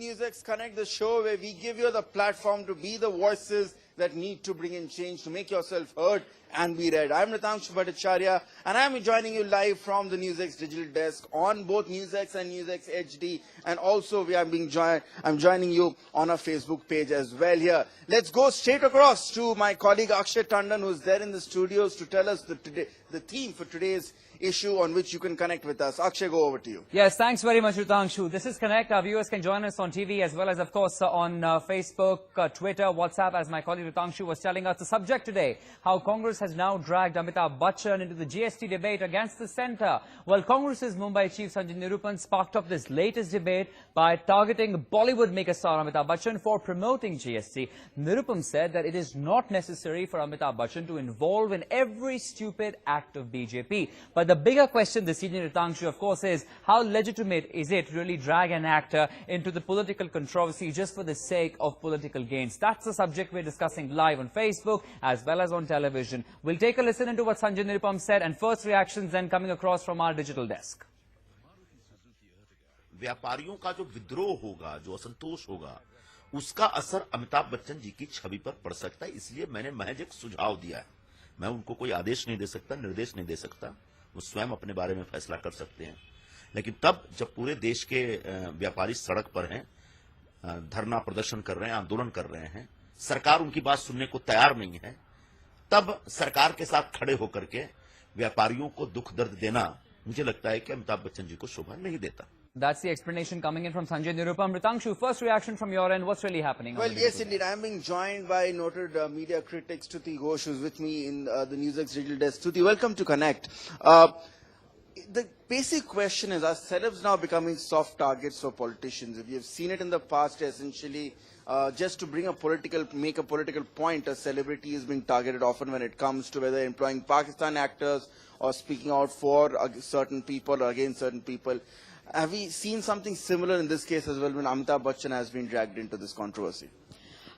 NewsX Connect, the show where we give you the platform to be the voices that need to bring in change, to make yourself heard and be read. I'm Ritangshu Bhattacharya, and I'm joining you live from the NewsX digital desk on both NewsX and NewsX HD, and also I'm joining you on our Facebook page as well here. Let's go straight across to my colleague Akshay Tandon, who's there in the studios to tell us the theme for today's issue on which you can connect with us. Akshay, go over to you. Yes, thanks very much, Ritangshu. This is Connect. Our viewers can join us on TV as well as, of course, on Facebook, Twitter, WhatsApp, as my colleague Ritangshu was telling us. The subject today, how Congress has now dragged Amitabh Bachchan into the GST debate against the centre. Well, Congress's Mumbai chief Sanjay Nirupan sparked up this latest debate by targeting Bollywood megastar Amitabh Bachchan for promoting GST. Nirupan said that it is not necessary for Amitabh Bachchan to involve in every stupid act of BJP. But the bigger question this evening, Ritangshu, of course, is how legitimate is it really drag an actor into the political controversy just for the sake of political gains? That's the subject we're discussing live on Facebook as well as on television. We'll take a listen into what Sanjay Nirupan said and first reactions then coming across from our digital desk. व्यापारियों का जो विद्रोह होगा, जो असंतोष होगा, उसका असर अमिताभ बच्चन जी की छवि पर पड़ सकता है। इसलिए मैंने महज एक सुझाव दिया है। मैं उनको कोई आदेश नहीं दे सकता, निर्देश नहीं दे सकता। वो स्वयं अपने बारे में फैसला कर सकते हैं। लेकिन तब जब पूरे देश के व्यापारी सड़क पर हैं, धरना प्रदर्शन कर रहे हैं, आंदोलन कर रहे हैं, सरकार उनकी बात सुनने को तैयार नहीं है, तब सरकार के साथ खड़े होकर के व्यापारियों को दुख दर्द देना, मुझे लगता है कि अमिताभ बच्चन जी को शोभा नहीं देता। That's the explanation coming in from Sanjay Nirupan. Ritangshu, first reaction from your end. What's really happening? Well, yes, indeed. I'm being joined by noted media critic Stuti Ghosh, who's with me in the NewsX digital desk. Stuti, welcome to Connect. The basic question is, are celebs now becoming soft targets for politicians? If you've seen it in the past, essentially, just to make a political point, a celebrity is being targeted often when it comes to whether employing Pakistan actors or speaking out for certain people or against certain people. Have we seen something similar in this case as well when Amitabh Bachchan has been dragged into this controversy?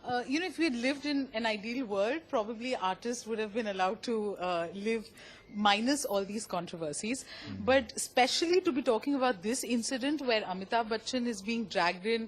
If we had lived in an ideal world, probably artists would have been allowed to live minus all these controversies. But especially to be talking about this incident where Amitabh Bachchan is being dragged in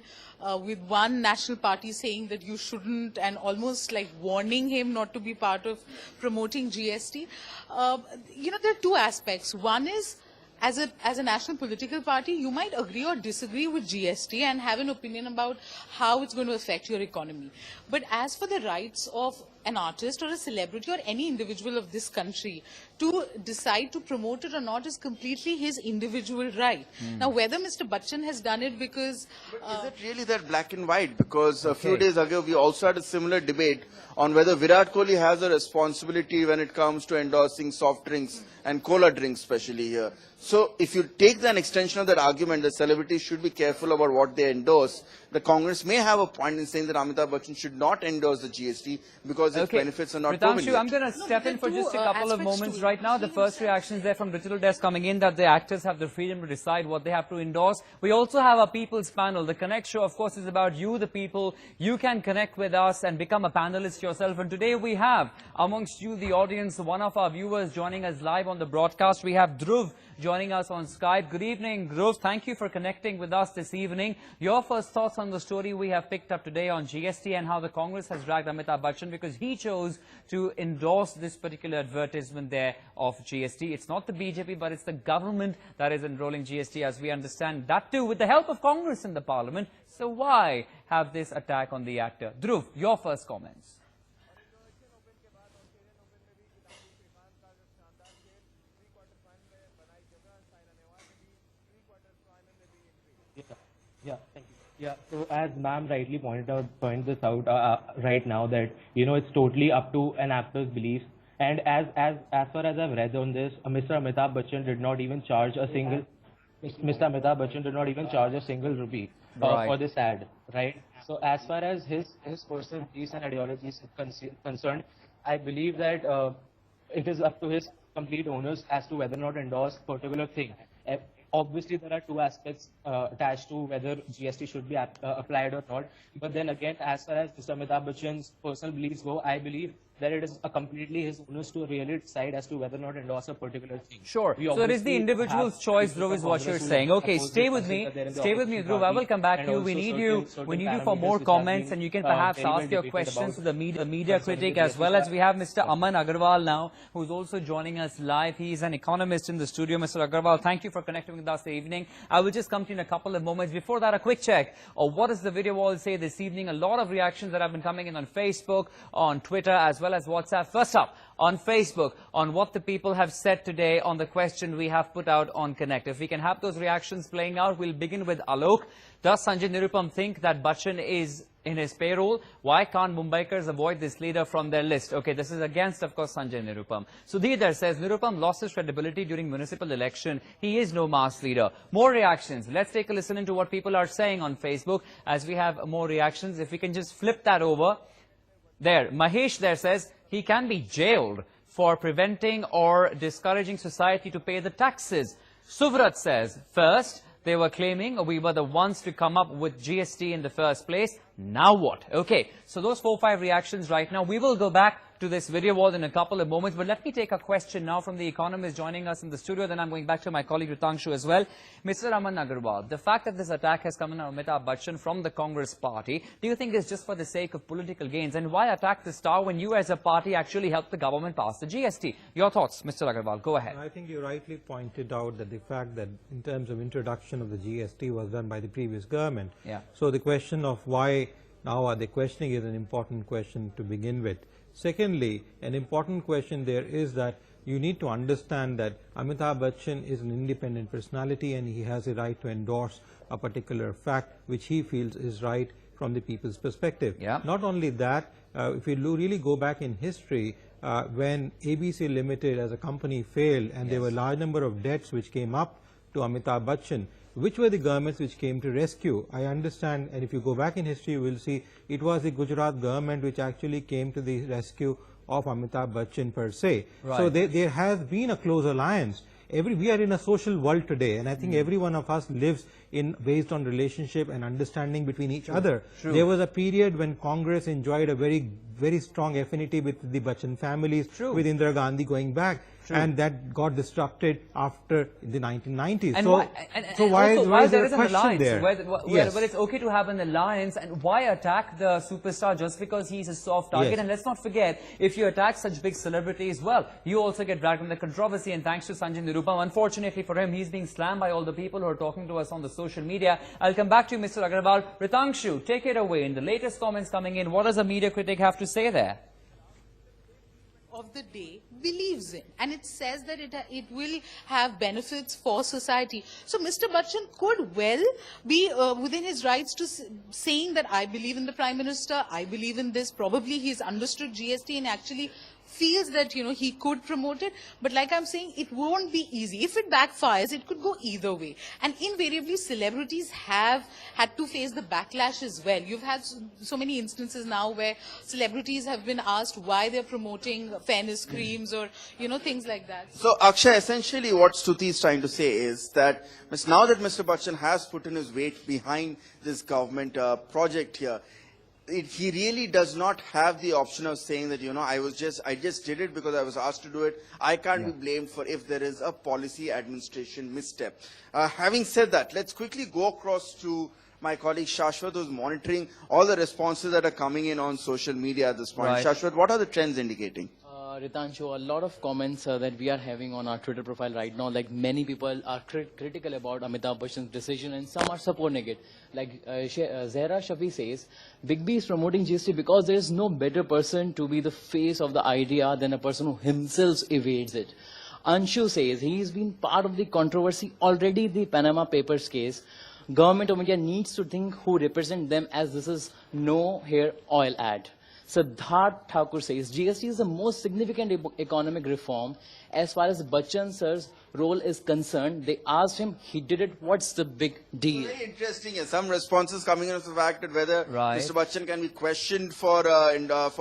with one national party saying that you shouldn't and almost like warning him not to be part of promoting GST. There are two aspects. One is, as a national political party, you might agree or disagree with GST and have an opinion about how it's going to affect your economy. But as for the rights of an artist or a celebrity or any individual of this country to decide to promote it or not is completely his individual right. Now, whether Mr. Bachchan has done it because... But is it really that black and white? Because a few days ago, we also had a similar debate on whether Virat Kohli has a responsibility when it comes to endorsing soft drinks and cola drinks, especially here. So if you take an extension of that argument, the celebrities should be careful about what they endorse. The Congress may have a point in saying that Amitabh Bachchan should not endorse the GST because its benefits are not proven yet. I'm going to step in for just a couple of moments right now. The first reactions there from digital desk coming in that the actors have the freedom to decide what they have to endorse. We also have a people's panel. The Connect show, of course, is about you, the people. You can connect with us and become a panelist yourself. And today we have amongst you, the audience, one of our viewers joining us live on the broadcast. We have Dhruv joining us on Skype. Good evening, Dhruv. Thank you for connecting with us this evening. Your first thoughts on the story we have picked up today on GST and how the Congress has dragged Amitabh Bachchan because he chose to endorse this particular advertisement there of GST. It's not the BJP, but it's the government that is enrolling GST, as we understand. That too, with the help of Congress in the parliament. So why have this attack on the actor? Dhruv, your first comments. Yeah, thank you. Yeah, so as ma'am rightly pointed this out right now that, it's totally up to an actor's beliefs. And as far as I've read on this, Mr. Amitabh Bachchan did not even charge a single, rupee for this ad, right? So as far as his personal beliefs and ideologies concerned, I believe that it is up to his complete owners as to whether or not endorse particular thing. Obviously, there are two aspects attached to whether GST should be applied or not. But then again, as far as Mr. Amitabh Bachchan's personal beliefs go, I believe that it is completely his onus to really decide as to whether or not endorse a particular thing. Sure. We So it is obviously the individual's have choice, people Dhruv, is from what you're Congress who saying. Okay, oppose stay this, with me. consider they're in the Stay with me, opposition Dhruv. I will party, come back and to you. also We need certain you for more parameters which have comments, been, and you can perhaps very well ask your debated questions to about the media critic as well as we have Mr. Aman Agarwal now, who's also joining us live. He's an economist in the studio. Mr. Agarwal, thank you for connecting with us this evening. I will just come to you in a couple of moments. Before that, a quick check of what does the video wall say this evening. A lot of reactions that have been coming in on Facebook, on Twitter, as well as WhatsApp. First up, on Facebook, on what the people have said today on the question we have put out on Connect. If we can have those reactions playing out, we'll begin with Alok. Does Sanjay Nirupam think that Bachchan is in his payroll? Why can't Mumbaikars avoid this leader from their list? Okay, this is against, of course, Sanjay Nirupam. Sudhir says, Nirupam lost his credibility during municipal election. He is no mass leader. More reactions. Let's take a listen into what people are saying on Facebook as we have more reactions. If we can just flip that over. There, Mahesh there says, he can be jailed for preventing or discouraging society to pay the taxes. Suvrat says, first, they were claiming we were the ones to come up with GST in the first place. Now what? Okay, so those 4-5 reactions right now. We will go back to this video wall in a couple of moments, but let me take a question now from the economist joining us in the studio. Then I'm going back to my colleague Ritangshu as well. Mr. Aman Agarwal, the fact that this attack has come on Amitabh Bachchan from the Congress party, do you think is just for the sake of political gains? And why attack the star when you as a party actually helped the government pass the GST? Your thoughts, Mr. Agarwal, go ahead. I think you rightly pointed out that the fact that in terms of introduction of the GST was done by the previous government. Yeah. So the question of why now are they questioning is an important question to begin with. Secondly, an important question there is that you need to understand that Amitabh Bachchan is an independent personality and he has a right to endorse a particular fact which he feels is right from the people's perspective. Yeah. Not only that, if you really go back in history, when ABC Limited as a company failed and there were a large number of debts which came up to Amitabh Bachchan, which were the governments which came to rescue? I understand, and if you go back in history, you will see it was the Gujarat government which actually came to the rescue of Amitabh Bachchan per se. Right. So there has been a close alliance. We are in a social world today, and I think every one of us lives based on relationship and understanding between each other. True. There was a period when Congress enjoyed a very strong affinity with the Bachchan families, True. with Indira Gandhi going back. True. And that got disrupted after the 1990s. And so why is there there a is an question alliance there? where it's okay to have an alliance, and why attack the superstar just because he's a soft target? Yes. And let's not forget, if you attack such big celebrities, well, you also get dragged in the controversy. And thanks to Sanjay Nirupam, unfortunately for him, he's being slammed by all the people who are talking to us on the social media. I'll come back to you, Mr. Agarwal. Ritangshu, take it away. In the latest comments coming in, what does a media critic have to say there? Of the day believes in, and it says that it will have benefits for society. So Mr. Bachchan could well be within his rights to saying that I believe in the Prime Minister, I believe in this. Probably he's understood GST and actually feels that, you know, he could promote it. But like I'm saying, it won't be easy. If it backfires, it could go either way. And invariably, celebrities have had to face the backlash as well. You've had so many instances now where celebrities have been asked why they're promoting fairness creams or, you know, things like that. So, Akshay, essentially what Stuti is trying to say is that now that Mr. Bachchan has put in his weight behind this government project here, he really does not have the option of saying that, you know, I just did it because I was asked to do it. I can't be blamed for if there is a policy administration misstep. Having said that, let's quickly go across to my colleague Shashwat, who's monitoring all the responses that are coming in on social media at this point. Right. Shashwat, what are the trends indicating? Ritanshu, a lot of comments that we are having on our Twitter profile right now, like many people are critical about Amitabh Bachchan's decision and some are supporting it. Like Zahra Shafi says, Big B is promoting GST because there is no better person to be the face of the idea than a person who himself evades it. Anshu says he's been part of the controversy already, the Panama Papers case. Government of India needs to think who represent them, as this is no hair oil ad. Siddharth Thakur says GST is the most significant economic reform. As far as Bachchan sir's role is concerned, they asked him, he did it, what's the big deal? Very interesting. Some responses coming in of the fact that whether Right. Mr. Bachchan can be questioned for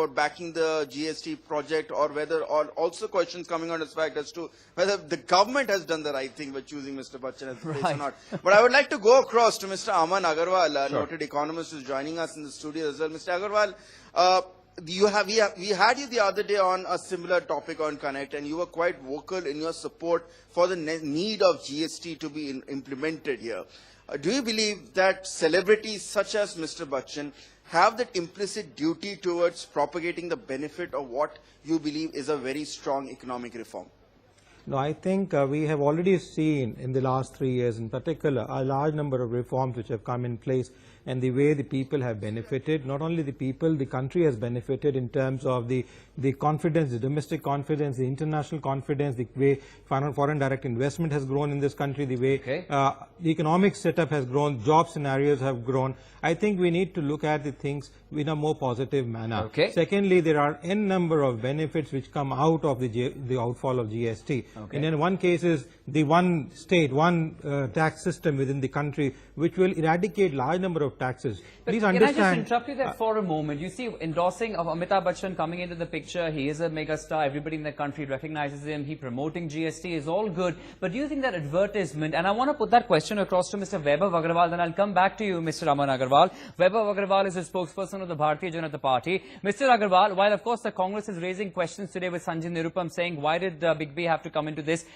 backing the GST project, or whether, or also questions coming on the fact as to whether the government has done the right thing by choosing Mr. Bachchan as the face or Right. not. But I would like to go across to Mr. Aman Agarwal, a noted economist who's joining us in the studio as well. Mr. Agarwal, we had you the other day on a similar topic on Connect, and you were quite vocal in your support for the need of GST to be implemented here. Do you believe that celebrities such as Mr. Bachchan have that implicit duty towards propagating the benefit of what you believe is a very strong economic reform? No, I think we have already seen in the last 3 years in particular a large number of reforms which have come in place, and the way the people have benefited. Not only the people, the country has benefited in terms of the confidence, the domestic confidence, the international confidence, the way foreign direct investment has grown in this country, the way the economic setup has grown, job scenarios have grown. I think we need to look at the things in a more positive manner. Secondly, there are n number of benefits which come out of the outfall of GST. And in one case is the one state, one tax system within the country which will eradicate large number of taxes. Please understand. Can I just interrupt you there for a moment? You see, endorsing of Amitabh Bachchan coming into the picture, he is a megastar, everybody in the country recognizes him, he promoting GST is all good. But do you think that advertisement, and I want to put that question across to Mr. Vaibhav Agarwal, then I'll come back to you, Mr. Aman Agarwal. Vaibhav Agarwal is the spokesperson of the Bharatiya Janata Party. Mr. Agarwal, while of course the Congress is raising questions today with Sanjay Nirupam saying, why did Big B have to come into this?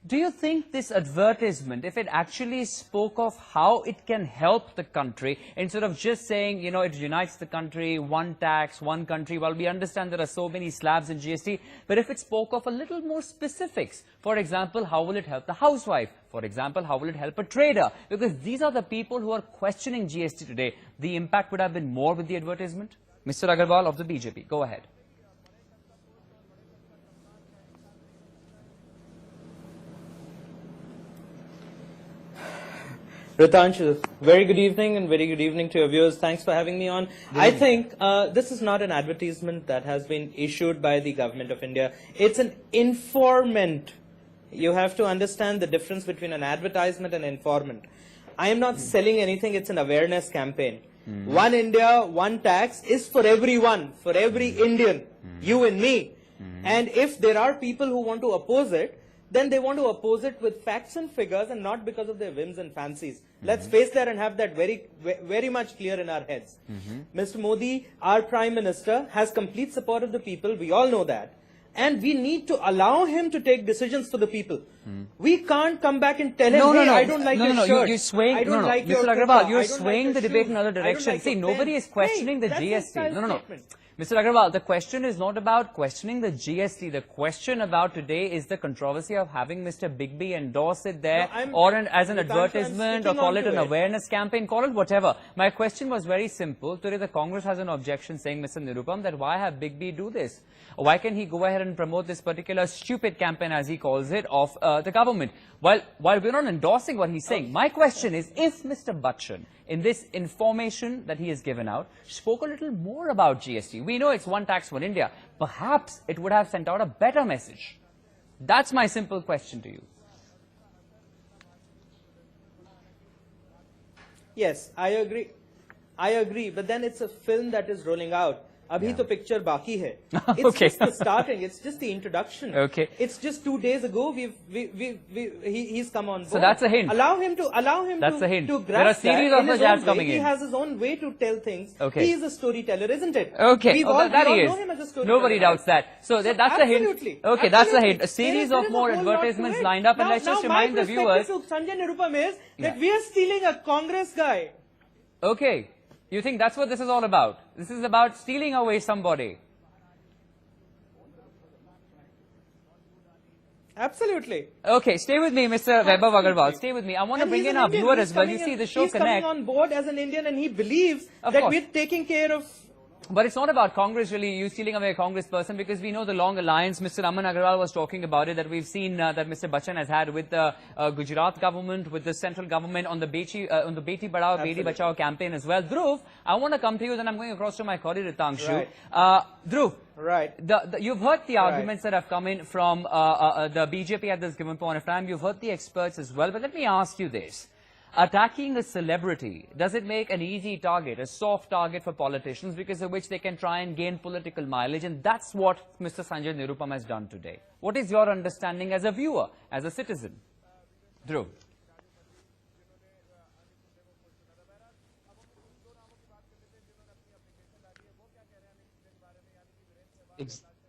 Do you think this advertisement, if it actually spoke of how it can help the country, instead of just saying, you know, it unites the country, one tax, one country, well, we understand there are so many slabs in GST, but if it spoke of a little more specifics, for example, how will it help the housewife? For example, how will it help a trader? Because these are the people who are questioning GST today. The impact would have been more with the advertisement. Mr. Agarwal of the BJP, go ahead. Ritanshu, very good evening and very good evening to your viewers. Thanks for having me on. I think this is not an advertisement that has been issued by the government of India. It's an informant. You have to understand the difference between an advertisement and informant. I am not selling anything. It's an awareness campaign. One India, one tax is for everyone, for every Indian, you and me. And if there are people who want to oppose it, then they want to oppose it with facts and figures and not because of their whims and fancies. Let's face that and have that very much clear in our heads. Mr. Modi, our Prime Minister, has complete support of the people. We all know that. And we need to allow him to take decisions for the people. We can't come back and tell him, hey, I don't like your shirt. You're swaying, I don't like your Mr. Agarwal, you're I don't swaying like the your debate shoes. in another I don't direction. like See, your nobody pen. is questioning the That's a GST. style No. statement. Mr. Agarwal, the question is not about questioning the GST. The question about today is the controversy of having Mr. Big B endorse it there, as an advertisement, or call it an awareness campaign, call it whatever. My question was very simple. Today the Congress has an objection saying, Mr. Nirupam, that why have Big B do this? Why can he go ahead and promote this particular stupid campaign, as he calls it, of the government? While we're not endorsing what he's saying, my question is, if Mr. Bachchan, in this information that he has given out, spoke a little more about GST, we know it's one tax for India, perhaps it would have sent out a better message. That's my simple question to you. Yes, I agree. I agree, but then it's a film that is rolling out. Abhi to picture baki hai. It's just the starting. It's just the introduction. It's just 2 days ago he's come on board. So that's a hint. Allow him to grasp there are a series that of the jabs coming in. He has his own way to tell things. He is a storyteller, isn't it? Okay, We all that he know him as a is. storyteller. Nobody doubts that. So that's a hint. Absolutely. Okay, that's a hint. Absolutely. A series There of is more a whole lot to advertisements it. lined up, and let's Now just remind the viewers. My perspective to Sanjay Nirupam is that we are stealing a Congress guy. Okay, you think that's what this is all about? This is about stealing away somebody. Absolutely. Okay, stay with me, Mr. Vaibhav Agarwal. Stay with me. I want to bring in our viewer as well. You see, the show He's Connect. coming on board as an Indian and he believes that we're taking care of... But it's not about Congress really, you stealing away a Congress person, because we know the long alliance. Mr. Aman Agarwal was talking about it, that we've seen that Mr. Bachchan has had with the Gujarat government, with the central government on the Beti Badhao, Beti Bachao campaign as well. Dhruv, I want to come to you, then I'm going across to my colleague Ritangshu. Dhruv, you've heard the arguments that have come in from the BJP at this given point of time. You've heard the experts as well. But let me ask you this. Attacking a celebrity, does it make an easy target, a soft target for politicians, because of which they can try and gain political mileage? And that's what Mr. Sanjay Nirupam has done today. What is your understanding as a viewer, as a citizen? Dhruv.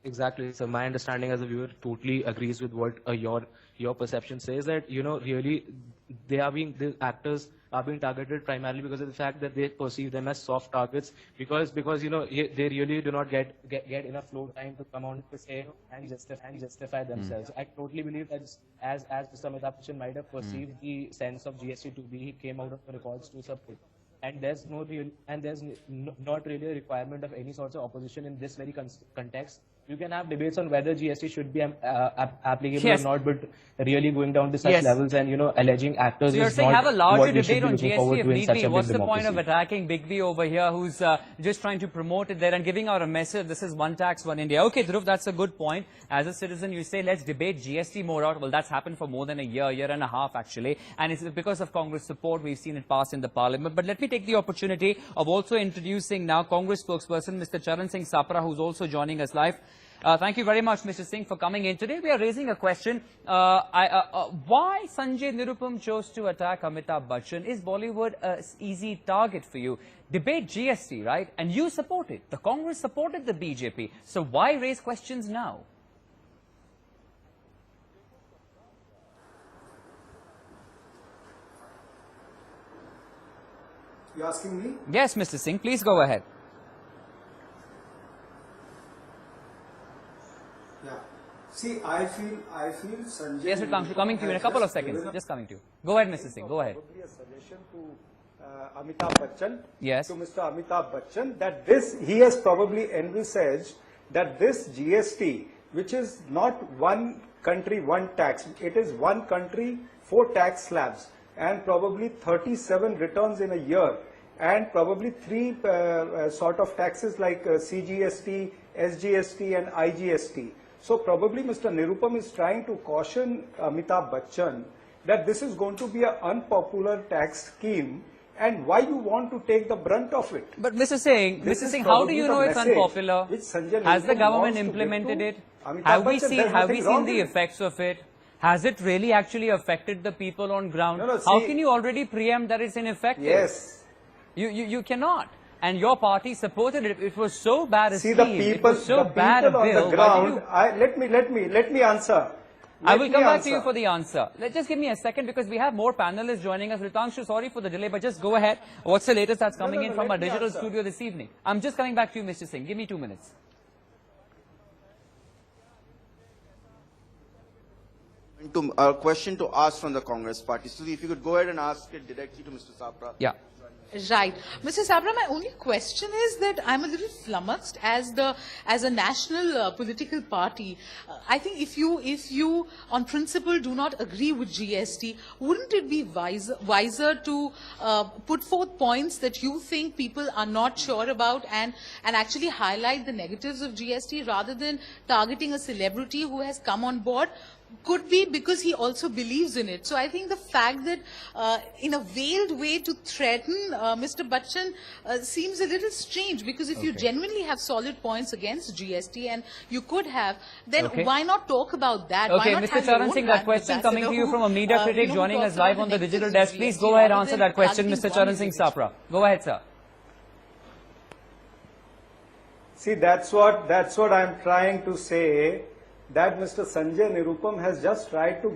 Exactly. So my understanding as a viewer totally agrees with what your perception says, that really the actors are being targeted primarily because of the fact that they perceive them as soft targets, because they really do not get enough floor time to come on to say and justify themselves. I totally believe that as Mr. Amitabh Bachchan might have perceived the sense of GST to be, he came out of the records to support. And there's not really a requirement of any sort of opposition in this very context. You can have debates on whether GST should be applicable or not, but really going down to such levels and alleging actors. So you're is saying not have a larger what we should debate be on looking forward GST if to in need such be. a big What's the point of democracy. attacking Big V over here, who's just trying to promote it there and giving out a message? This is one tax, one India. Okay, Dhruv, that's a good point. As a citizen, you say let's debate GST more out. Well, that's happened for more than a year and a half actually, and it's because of Congress support we've seen it pass in the Parliament. But let me take the opportunity of also introducing now Congress spokesperson Mr. Charan Singh Sapra, who's also joining us live. Thank you very much, Mr. Singh, for coming in. Today we are raising a question. Why Sanjay Nirupam chose to attack Amitabh Bachchan? Is Bollywood an easy target for you? Debate GST, right? And you support it. The Congress supported the BJP. So why raise questions now? You asking me? Yes, Mr. Singh, please go ahead. Yeah. See, I feel Sanjay. Yes, Mr. coming to you in a couple of seconds. Just coming to you. Go ahead, Mr. Singh. Go ahead. Probably a suggestion to Amitabh Bachchan. Yes. To Mr. Amitabh Bachchan, that he has probably envisaged that this GST, which is not one country, one tax, it is one country, 4 tax slabs, and probably 37 returns in a year, and probably 3 sort of taxes like CGST, SGST and IGST. So probably Mr. Nirupam is trying to caution Amitabh Bachchan that this is going to be an unpopular tax scheme, and why you want to take the brunt of it. But Mr. Singh, how do you know it's unpopular? Has the government implemented it? Have we seen the effects of it? Has it really actually affected the people on ground? No, How can you already preempt that it's ineffective? Yes. You cannot. And your party supported it. It was so bad a See scheme. the people, it was so bad a bill. on the Why do ground. Let me answer. I will come back to you for the answer. Just give me a second because we have more panelists joining us. Ritangshu, sorry for the delay, but just go ahead. What's the latest that's coming in from our digital studio this evening? I'm just coming back to you, Mr. Singh. Give me 2 minutes. A question to ask from the Congress party. So if you could go ahead and ask it directly to Mr. Sapra. Yeah. Right. Mr. Sabra, my only question is that I'm a little flummoxed as a national political party. I think if you on principle do not agree with GST, wouldn't it be wiser to put forth points that you think people are not sure about and actually highlight the negatives of GST rather than targeting a celebrity who has come on board? Could be because he also believes in it. So I think the fact that in a veiled way to threaten Mr. Bachchan seems a little strange, because if you genuinely have solid points against GST, and you could have, then why not talk about that? Okay, why not Mr. Charan Singh, that question coming to you from a media critic joining us live on the digital desk. Please go ahead and answer that question, Mr. Charan Singh Sapra. Go ahead, sir. See, that's what I'm trying to say, that Mr. Sanjay Nirupam has just tried to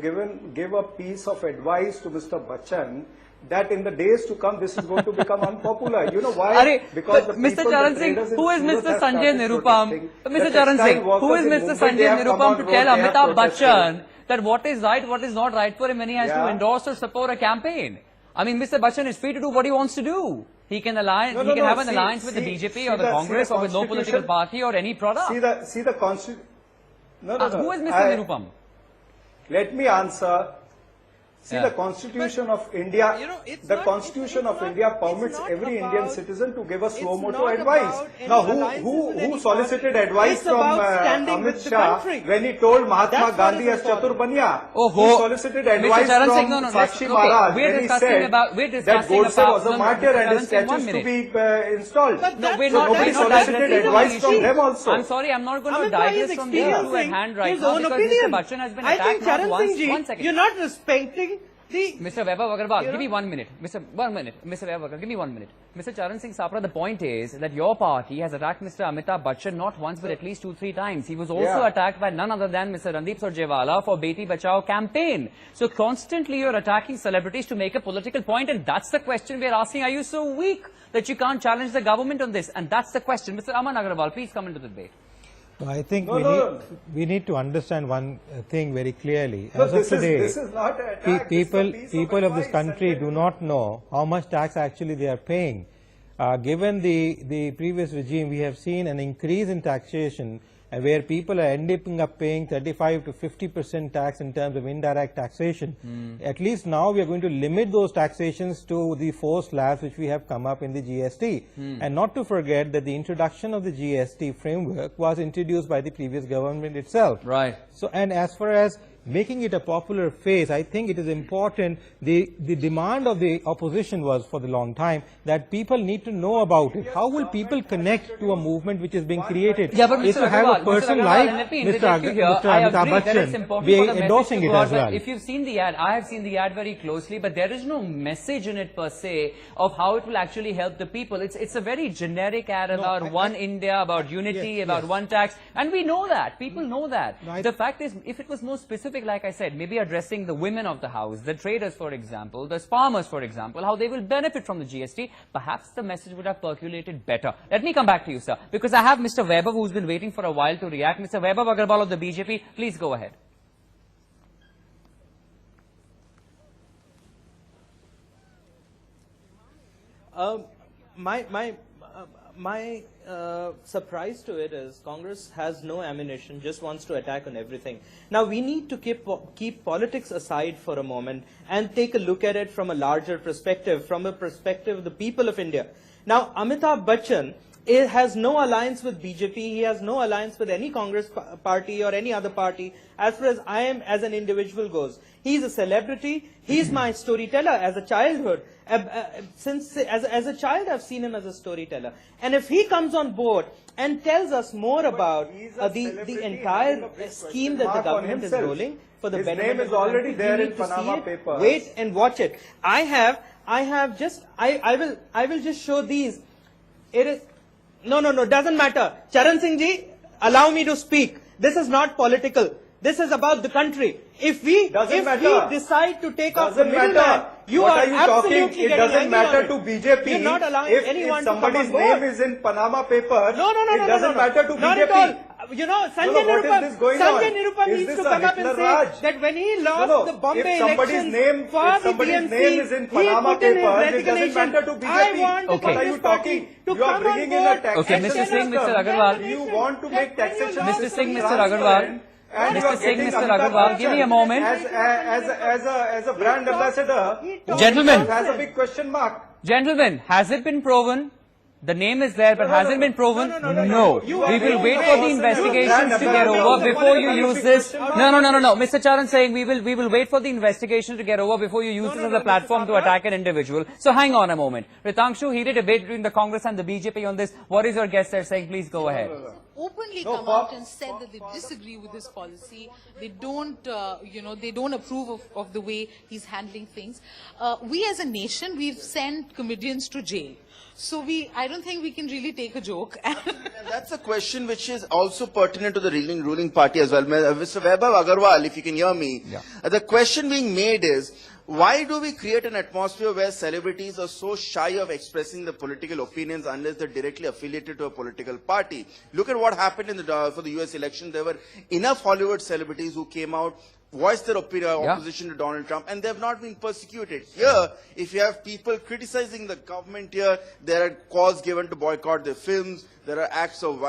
give a piece of advice to Mr. Bachchan that in the days to come this is going to become unpopular. You know why? Because the Mr. people, Charan the Singh, traders in who is Surat Mr. have Sanjay started Nirupam? protesting. Mr. The Charan textile Singh, who workers is in Mr. Mumbai, Sanjay they have come Nirupam on to road, tell they have Amitabh protested. Bachchan that what is right, what is not right for him when he has to endorse or support a campaign? I mean, Mr. Bachchan is free to do what he wants to do. He can have an alliance with the BJP or the Congress or with no political party or any product. See the constitution. No. Who is Mr. Nirupam? Let me answer. See, the Constitution of India, the Constitution of India permits every Indian citizen to give a suo motu advice. Now, who solicited advice from Amit Shah when he told Mahatma Gandhi as Chatur Banya? Who solicited advice from Sakshi Maharaj when he said that Godse was a martyr and his statues to be installed? Nobody solicited advice from them also. I'm sorry, I'm not going to digress from the issue at hand right now because Mr. Bachchan has been attacked not once. 1 second. You're not respecting Mr. Vaibhav Agarwal, give me 1 minute. Mr. Vaibhav Agarwal, give me 1 minute. Mr. Charan Singh Sapra, the point is that your party has attacked Mr. Amitabh Bachchan not once but at least 2-3 times. He was also attacked by none other than Mr. Randeep Surjewala for Beti Bachao campaign. So constantly you're attacking celebrities to make a political point, and that's the question we're asking. Are you so weak that you can't challenge the government on this? And that's the question. Mr. Aman Agarwal, please come into the debate. I think we need to understand one thing very clearly. No, As of today, this is not an attack. people of this country do not know how much tax actually they are paying. Given the previous regime, we have seen an increase in taxation where people are ending up paying 35 to 50% tax in terms of indirect taxation. At least now we are going to limit those taxations to the 4 slabs which we have come up in the GST. And not to forget that the introduction of the GST framework was introduced by the previous government itself. Right. So, and as far as making it a popular face, I think it is important. The demand of the opposition was for the long time that people need to know about it. How will people connect to a movement which is being created? Yeah, but Is Mr. to have Agarwal, a person Mr. Agarwal, like let me Mr. interject you here. I Amitabh agree that it's Bachchan important be for the message endorsing to it go out, as but well. if you've seen the ad, I have seen the ad very closely, but there is no message in it per se of how it will actually help the people. It's a very generic ad about one India, about unity, about one tax, and we know that. People know that. The fact is, if it was more specific, like I said, maybe addressing the women of the house, the traders, for example, the farmers, for example, how they will benefit from the GST, perhaps the message would have percolated better. Let me come back to you, sir, because I have Mr. Vaibhav who's been waiting for a while to react. Mr. Vaibhav Agarwal of the BJP, please go ahead. My surprise to it is Congress has no ammunition, just wants to attack on everything. Now we need to keep politics aside for a moment and take a look at it from a larger perspective, from a perspective of the people of India. Now Amitabh Bachchan has no alliance with BJP, he has no alliance with any Congress party or any other party as far as I am as an individual goes. He's a celebrity, he's my storyteller as a childhood. As a child I've seen him as a storyteller. And if he comes on board and tells us more about the entire scheme that the government is rolling for the His benefit name of is the already country, there we in need to Panama see it, Papers. wait and watch it. I will just show these. It is no, doesn't matter. Charan Singh ji, allow me to speak. This is not political. This is about the country. If we decide to take off the middleman, you what are you absolutely talking? It getting doesn't angry matter on to it. BJP. You're not allowing anyone if to come somebody's on board. name is in Panama Papers, No, it doesn't matter to not BJP. at all. You know, Sanjay what is this going on? Nirupa Is needs this to a come up and Hitler say Raj? that when he lost the Bombay if somebody's elections name, for if the somebody's TMC, name is in he Panama put in his Papers, it doesn't resignation. matter to BJP. I want the What are you Congress party talking? to You are come bringing on in a board. taxation Okay, Mr. Singh, Mr. system. Agarwal. You want to make taxation Mr. system Singh, Mr. transparent, Agarwal. and you Mr. are Singh, getting Mr. Amitabh Agarwal, give me a Bachchan moment. as a brand ambassador. Gentlemen. Has a big question mark. Gentlemen, has it been proven? The name is there, but has it been proven? No. We will wait for the investigations to get over before you use this. No. Mr. Charan saying we will wait for the investigation to get over before you use this as a platform to attack an individual. So hang on a moment. Ritangshu, heated debate between the Congress and the BJP on this. What is your guest there saying? Please go ahead. Openly come out and said that they disagree with this policy. They don't, they don't approve of the way he's handling things. We as a nation, we've sent comedians to jail. So I don't think we can really take a joke. That's a question which is also pertinent to the ruling party as well. Mr. Vaibhav Agarwal, if you can hear me, the question being made is, why do we create an atmosphere where celebrities are so shy of expressing their political opinions unless they're directly affiliated to a political party? Look at what happened for the US election. There were enough Hollywood celebrities who came out, voiced their opposition to Donald Trump, and they have not been persecuted. Here, if you have people criticizing the government here, there are calls given to boycott their films, there are acts of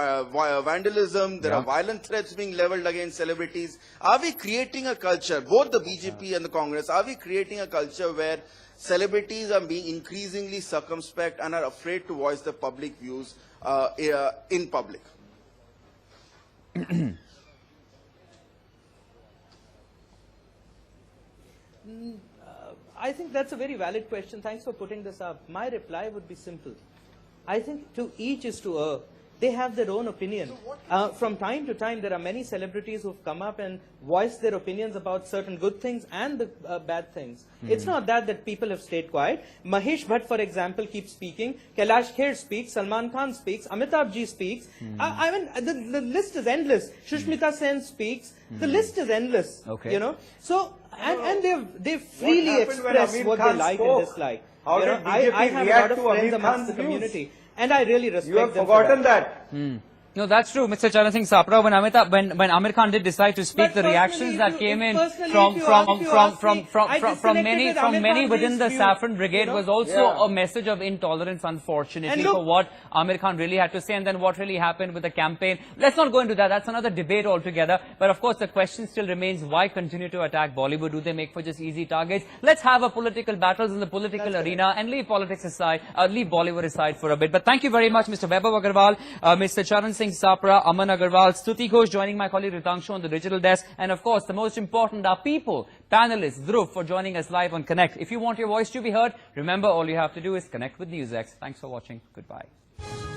vandalism, there are violent threats being leveled against celebrities. Are we creating a culture, both the BJP and the Congress, are we creating a culture where celebrities are being increasingly circumspect and are afraid to voice their public views in public? I think that's a very valid question. Thanks for putting this up. My reply would be simple. I think to each is to err. they have their own opinion. From time to time, there are many celebrities who've come up and voiced their opinions about certain good things and the bad things. It's not that people have stayed quiet. Mahesh Bhatt, for example, keeps speaking. Kailash Kher speaks. Salman Khan speaks. Amitabh Ji speaks. I mean, the list is endless. Shushmita Sen speaks. The list is endless. Okay. You know, so and they've freely expressed what they like and dislike. How You know, did BJP I have a react lot of to friends Amir amongst Khan's the views? community, and I really respect You have them for forgotten that. that. No, that's true, Mr. Charan Singh Sapra. When Amir Khan did decide to speak, But the personally, reactions that if came you- in personally, from if you ask me, I from disconnected many with Amir within the Khan's Saffron view, Brigade you know? was also Yeah. a message of intolerance, unfortunately, And look- for what Amir Khan really had to say, and then what really happened with the campaign. Let's not go into that. That's another debate altogether. But of course, the question still remains: why continue to attack Bollywood? Do they make for just easy targets? Let's have a political battles in the political arena and leave politics aside, leave Bollywood aside for a bit. But thank you very much, Mr. Vaibhav Agarwal, Mr. Charan Singh Sapra, Aman Agarwal, Stuti Ghosh joining my colleague Ritangshu on the digital desk, and of course, the most important, our people, panelists, Dhruv, for joining us live on Connect. If you want your voice to be heard, remember all you have to do is connect with NewsX. Thanks for watching. Goodbye.